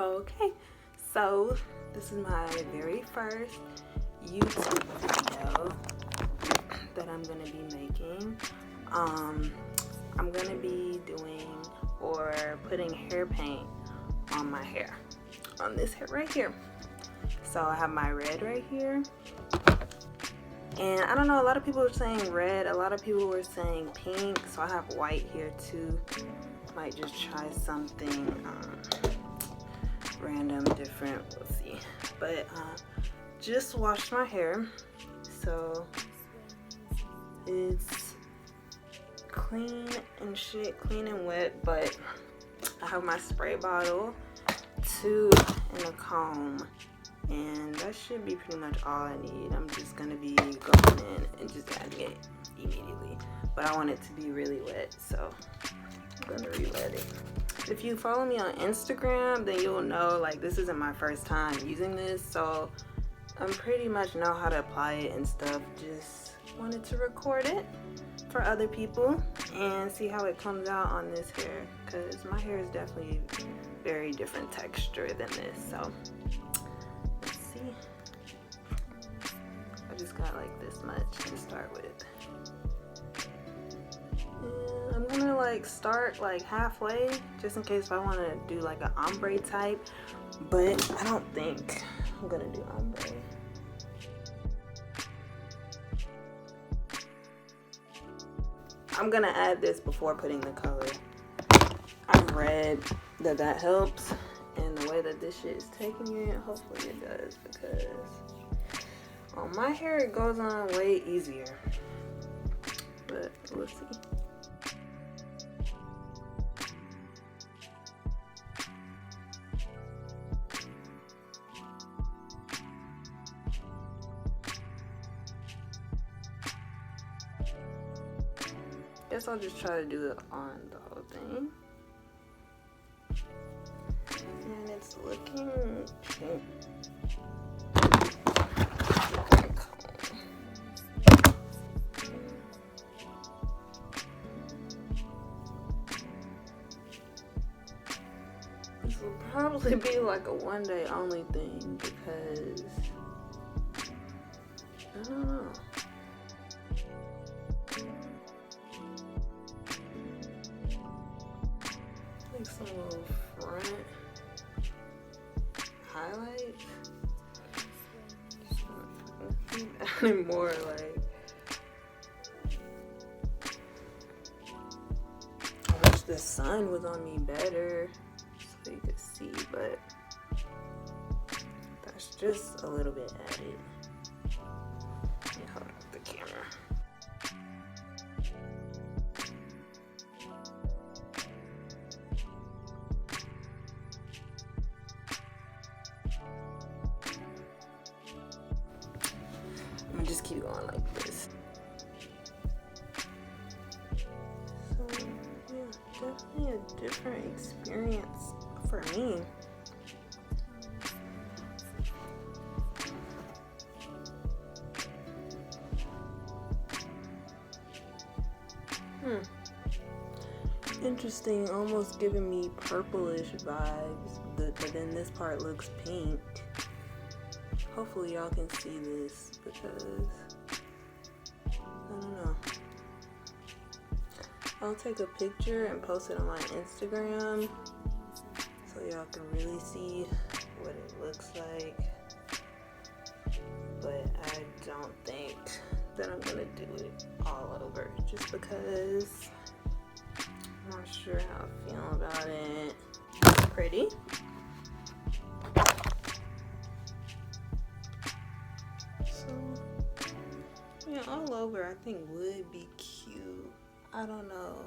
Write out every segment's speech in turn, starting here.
Okay, so this is my very first YouTube video that I'm gonna be making. I'm gonna be doing or putting hair paint on my hair, on this hair right here. So I have my red right here, and I don't know, a lot of people were saying red, a lot of people were saying pink, so I have white here too. Might just try something random, different, we'll see. But just washed my hair, so it's clean and shit, clean and wet, but I have my spray bottle, tube, and a comb, and that should be pretty much all I need. I'm just gonna be going in and just adding it immediately, but I want it to be really wet, so I'm gonna re-wet it. If you follow me on Instagram, then you'll know, like, this isn't my first time using this, so I pretty much know how to apply it and stuff. Just wanted to record it for other people and see how it comes out on this hair, because my hair is definitely very different texture than this. So let's see. I just got like this much to start with. And I'm gonna like start like halfway just in case if I want to do like an ombre type, but I don't think I'm gonna do ombre. I'm gonna add this before putting the color. I've read that that helps, and the way that this shit is taking it, hopefully it does, because on my hair it goes on way easier, but we'll see. Guess I'll just try to do it on the whole thing. And it's looking pink. This will probably be like a one day only thing because I don't know. Some little front highlights. Just keep adding more, like, I wish the sun was on me better so you could see, but that's just a little bit added. Let me hold up the camera. I'm gonna just keep going like this. So yeah, definitely a different experience for me. Interesting, almost giving me purplish vibes, but then this part looks pink. Hopefully y'all can see this because I don't know. I'll take a picture and post it on my Instagram so y'all can really see what it looks like. But I don't think that I'm gonna do it all over just because I'm not sure how I feel about it. It's pretty. Yeah, all over I think would be cute. I don't know.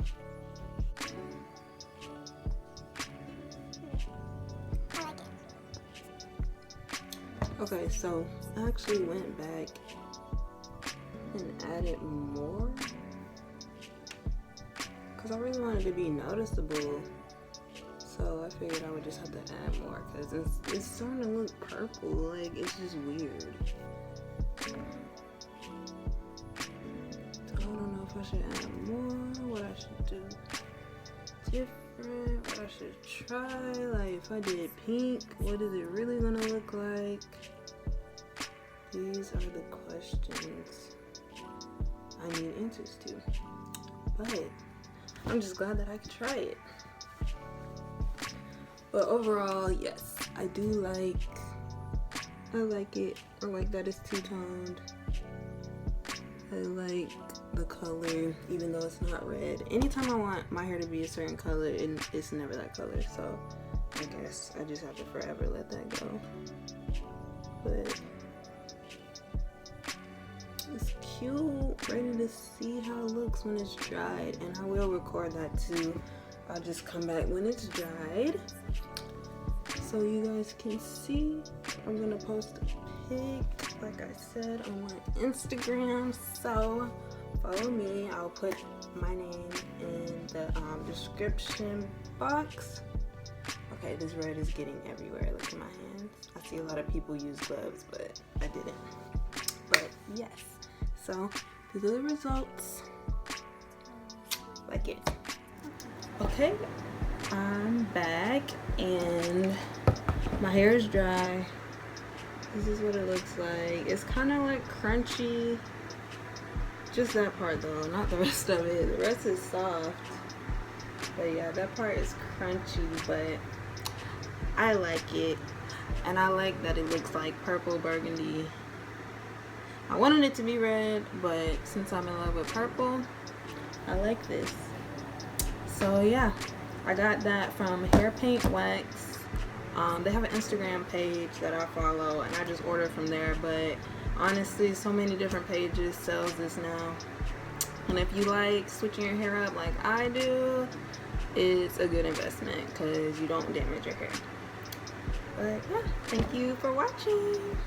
Okay, so I actually went back and added more because I really wanted to be noticeable. So I figured I would just have to add more because it's starting to look purple. Like, it's just weird. I don't know if I should add more, what I should do different. different, what I should try. Like if I did pink, what is it really gonna look like? These are the questions I need answers to. But I'm just glad that I could try it. But overall, yes, I do like it. I like that it's two-toned. I like the color, even though it's not red. Anytime I want my hair to be a certain color, it's never that color. So I guess I just have to forever let that go. But it's cute. Ready to see how it looks when it's dried. And I will record that too. I'll just come back when it's dried, so you guys can see. I'm gonna post a pic, like I said, on my Instagram, so follow me. I'll put my name in the description box. Okay, this red is getting everywhere. Look at my hands. I see a lot of people use gloves, but I didn't. But yes, so these are the results. Like it. Okay, I'm back and my hair is dry. This is what it looks like. It's kind of like crunchy. Just that part though, not the rest of it. The rest is soft. But yeah, that part is crunchy, but I like it. And I like that it looks like purple burgundy. I wanted it to be red, but since I'm in love with purple, I like this. So yeah, I got that from Hairpaintwax. They have an Instagram page that I follow, and I just order from there. But honestly, so many different pages sells this now. And if you like switching your hair up like I do, it's a good investment because you don't damage your hair. But yeah, thank you for watching.